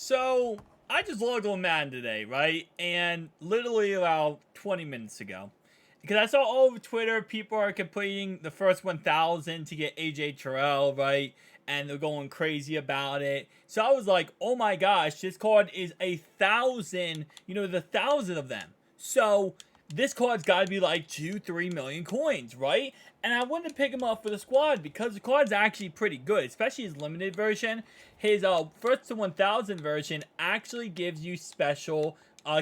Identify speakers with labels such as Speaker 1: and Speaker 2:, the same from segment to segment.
Speaker 1: So I just logged on Madden today, right? And literally about 20 minutes ago. Because I saw all over Twitter, people are completing the first 1,000 to get AJ Terrell, right? And they're going crazy about it. So I was like, oh my gosh, this card is 1,000, the 1,000 of them. So this card's got to be like 2-3 million coins, right? And I wanted to pick him up for the squad because the card's actually pretty good, especially his limited version. His first to 1,000 version actually gives you special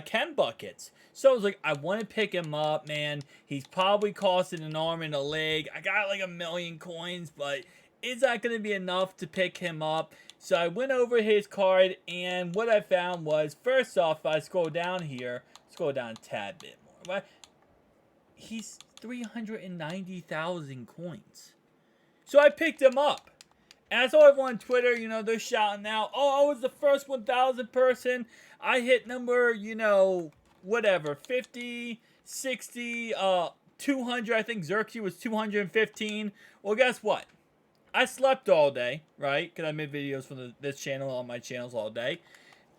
Speaker 1: chem buckets. So I was like, I want to pick him up, man. He's probably costing an arm and a leg. I got like 1 million coins, but is that going to be enough to pick him up? So I went over his card, and what I found was, first off, if I scroll down here, scroll down a tad bit more, right? He's 390,000 coins. So I picked him up. And I saw everyone on Twitter, they're shouting out, oh, I was the first 1,000 person. I hit number, whatever, 50, 60, 200. I think Xerxes was 215. Well, guess what? I slept all day, right? Because I made videos for this channel on my channels all day.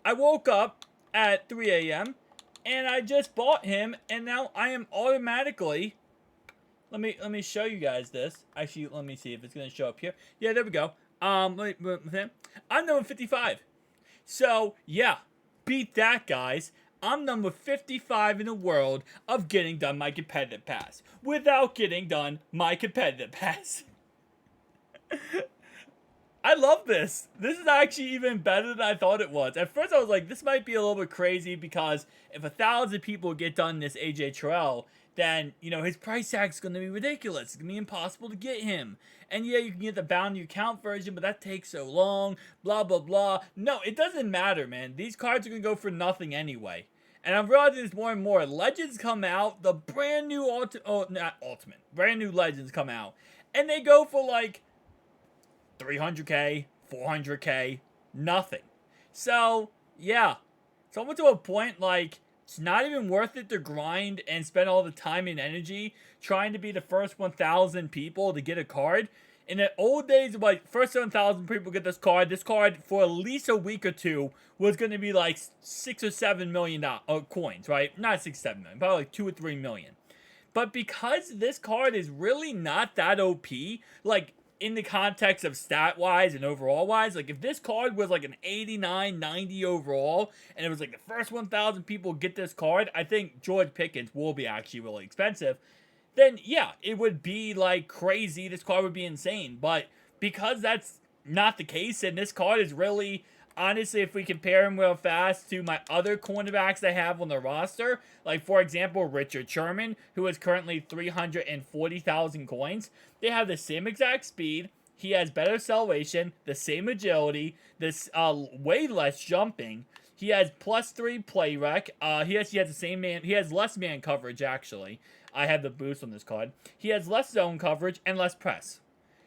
Speaker 1: I woke up at 3 a.m. and I just bought him, and now I am automatically... Let me show you guys this. Actually, let me see if it's going to show up here. Yeah, there we go. I'm number 55. So, yeah, beat that, guys. I'm number 55 in the world of getting done my competitive pass without getting done my competitive pass. I love this. This is actually even better than I thought it was. At first, I was like, this might be a little bit crazy because if 1,000 people get done this AJ Terrell, then, his price tag's going to be ridiculous. It's going to be impossible to get him. And yeah, you can get the bound new account version, but that takes so long, blah, blah, blah. No, it doesn't matter, man. These cards are going to go for nothing anyway. And I'm realizing this more and more. Legends come out, the brand new, brand new Legends come out, and they go for like 300k, 400k, nothing. So, yeah. It's almost to a point, like, it's not even worth it to grind and spend all the time and energy trying to be the first 1,000 people to get a card. In the old days, like, first 7,000 people get this card for at least a week or two was going to be like 6 or 7 million coins, right? Not 6, 7 million, probably like 2 or 3 million. But because this card is really not that OP, like, in the context of stat-wise and overall-wise, like, if this card was, like, an 89, 90 overall, and it was, like, the first 1,000 people get this card, I think George Pickens will be actually really expensive, then, yeah, it would be, like, crazy. This card would be insane. But because that's not the case, and this card is really... Honestly, if we compare him real fast to my other cornerbacks I have on the roster, like, for example, Richard Sherman, who is currently 340,000 coins, they have the same exact speed. He has better acceleration, the same agility, this way less jumping. He has +3 play rec. He has the same man. He has less man coverage, actually. I have the boost on this card. He has less zone coverage and less press.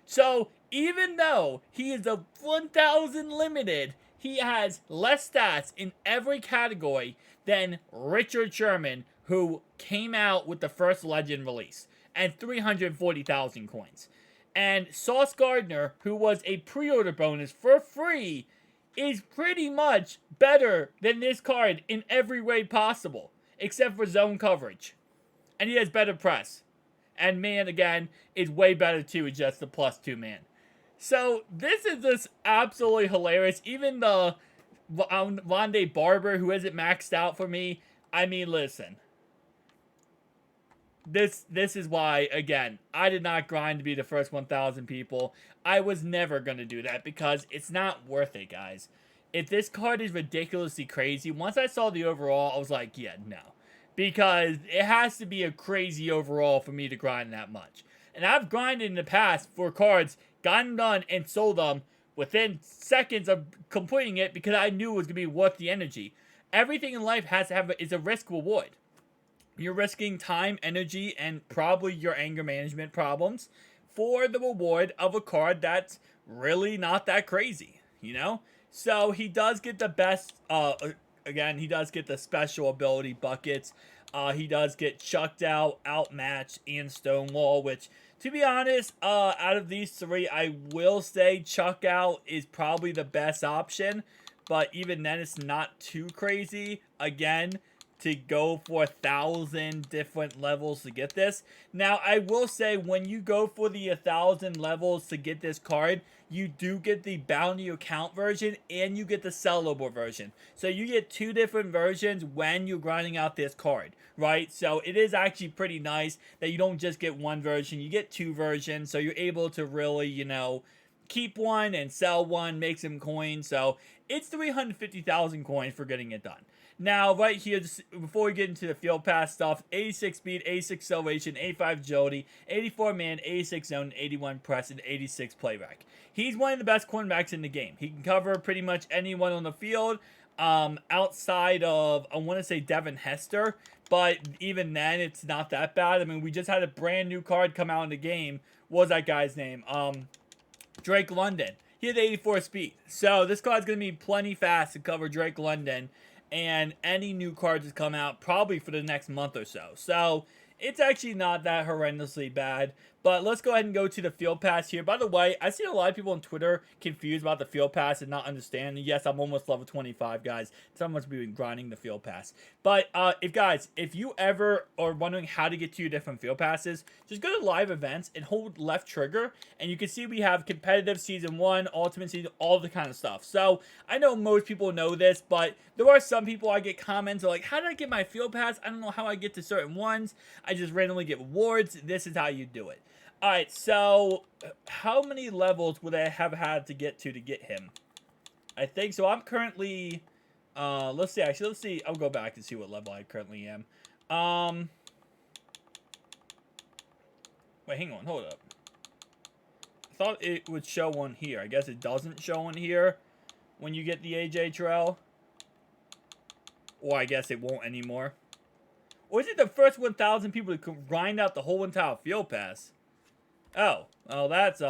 Speaker 1: So, even though he is a 1,000 limited, he has less stats in every category than Richard Sherman, who came out with the first Legend release, and 340,000 coins. And Sauce Gardner, who was a pre-order bonus for free, is pretty much better than this card in every way possible, except for zone coverage. And he has better press. And man, again, is way better too, with just the +2 man. So, this is just absolutely hilarious. Even the Vontae Barber, who isn't maxed out for me, I mean, listen. This is why, again, I did not grind to be the first 1,000 people. I was never going to do that because it's not worth it, guys. If this card is ridiculously crazy, once I saw the overall, I was like, yeah, no. Because it has to be a crazy overall for me to grind that much. And I've grinded in the past for cards, gotten done, and sold them within seconds of completing it because I knew it was going to be worth the energy. Everything in life has to have is a risk reward. You're risking time, energy, and probably your anger management problems for the reward of a card that's really not that crazy, So he does get the best, again, he does get the special ability buckets. He does get chucked out, outmatched, and Stonewall, which, to be honest, out of these three, I will say chuck out is probably the best option. but even then it's not too crazy. Again, to go for 1,000 different levels to get this. Now, I will say, when you go for the 1,000 levels to get this card, you do get the bounty account version and you get the sellable version. So you get 2 different versions when you're grinding out this card, right? So it is actually pretty nice that you don't just get 1 version, you get 2 versions. So you're able to really, you know, keep one and sell one, make some coins. So it's 350,000 coins for getting it done. Now, right here, just before we get into the field pass stuff, 86 speed, 86 acceleration, 85 agility, 84 man, 86 zone, 81 press, and 86 playback. He's one of the best cornerbacks in the game. He can cover pretty much anyone on the field, outside of, I want to say, Devin Hester, but even then, it's not that bad. I mean, we just had a brand new card come out in the game. What was that guy's name? Drake London. He had 84 speed. So this card's going to be plenty fast to cover Drake London and any new cards that come out probably for the next month or so. So it's actually not that horrendously bad. But let's go ahead and go to the field pass here. By the way, I've seen a lot of people on Twitter confused about the field pass and not understanding. Yes, I'm almost level 25, guys. So I must be grinding the field pass. But if you ever are wondering how to get to your different field passes, just go to live events and hold left trigger. And you can see we have competitive season 1, ultimate season, all the kind of stuff. So I know most people know this, but there are some people I get comments like, how did I get my field pass? I don't know how I get to certain ones. I just randomly get rewards. This is how you do it. Alright, so how many levels would I have had to get him? I think so. I'm currently, let's see. Actually, let's see. I'll go back and see what level I currently am. Wait, hang on. Hold up. I thought it would show on here. I guess it doesn't show on here when you get the AJ Terrell. Or I guess it won't anymore. Or is it the first 1,000 people to grind out the whole entire field pass? Oh, that's,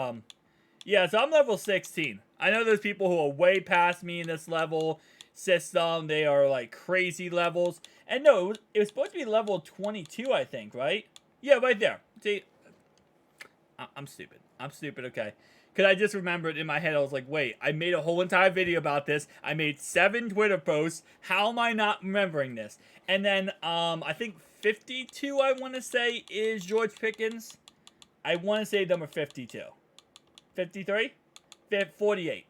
Speaker 1: yeah, so I'm level 16. I know there's people who are way past me in this level system. They are, like, crazy levels. And no, it was supposed to be level 22, I think, right? Yeah, right there. See, I'm stupid. I'm stupid, okay. Because I just remembered in my head, I was like, wait, I made a whole entire video about this. I made 7 Twitter posts. How am I not remembering this? And then, I think 52, I want to say, is George Pickens. I want to say number 52. 53? 48.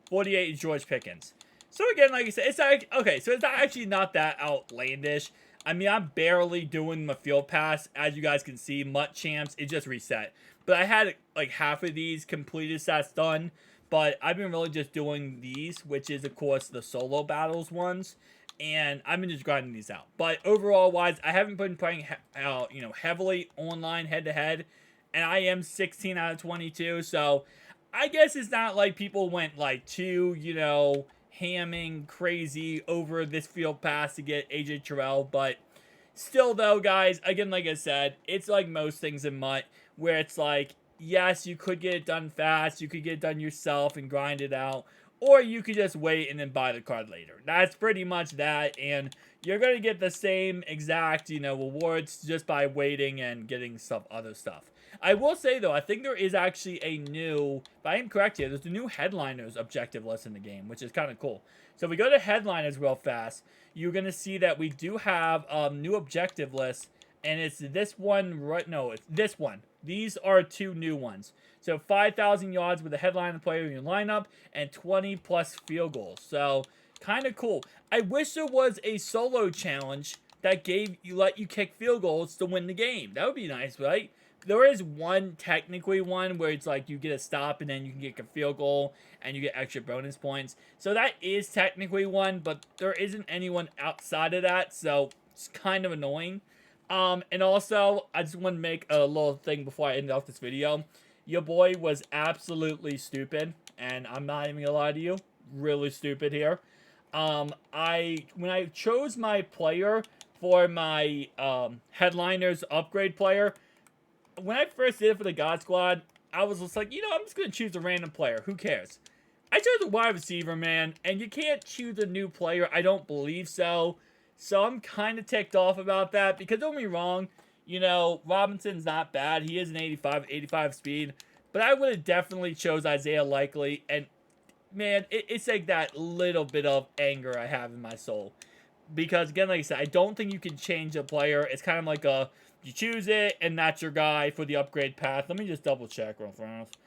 Speaker 1: 48 is George Pickens. So again, like I said, it's like, okay, so it's actually not that outlandish. I mean, I'm barely doing my field pass. As you guys can see, Mutt Champs, it just reset. But I had like half of these completed stats done. But I've been really just doing these, which is, of course, the solo battles ones. And I've been just grinding these out. But overall wise, I haven't been playing, heavily online head-to-head. And I am 16 out of 22, so I guess it's not like people went like too, hamming crazy over this field pass to get AJ Terrell. But still though, guys, again, like I said, it's like most things in Mutt, where it's like, yes, you could get it done fast, you could get it done yourself and grind it out, or you could just wait and then buy the card later. That's pretty much that, and you're going to get the same exact, rewards just by waiting and getting other stuff. I will say, though, I think there is actually a new, if I am correct here, there's a new headliners objective list in the game, which is kind of cool. So if we go to headliners real fast, you're going to see that we do have new objective lists, and it's this one, it's this one. These are 2 new ones. So 5,000 yards with a headliner player in your lineup, and 20 plus field goals. So kind of cool. I wish there was a solo challenge that let you kick field goals to win the game. That would be nice, right? There is technically one, where it's like you get a stop and then you can get a field goal and you get extra bonus points. So that is technically one, but there isn't anyone outside of that, so it's kind of annoying. And also, I just want to make a little thing before I end off this video. Your boy was absolutely stupid, and I'm not even gonna lie to you, really stupid here. When I chose my player for my headliners upgrade player, when I first did it for the God Squad, I was just like, I'm just going to choose a random player. Who cares? I chose a wide receiver, man, and you can't choose a new player. I don't believe so. So I'm kind of ticked off about that, because don't get me wrong, Robinson's not bad. He is an 85 speed, but I would have definitely chose Isaiah Likely, and man, it's like that little bit of anger I have in my soul. Because, again, like I said, I don't think you can change a player. It's kind of like you choose it, and that's your guy for the upgrade path. Let me just double check real fast.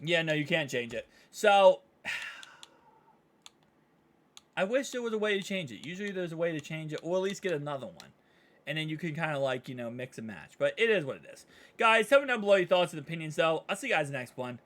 Speaker 1: Yeah, no, you can't change it. So, I wish there was a way to change it. Usually there's a way to change it, or at least get another one. And then you can kind of like, mix and match. But it is what it is. Guys, tell me down below your thoughts and opinions, though. I'll see you guys in the next one.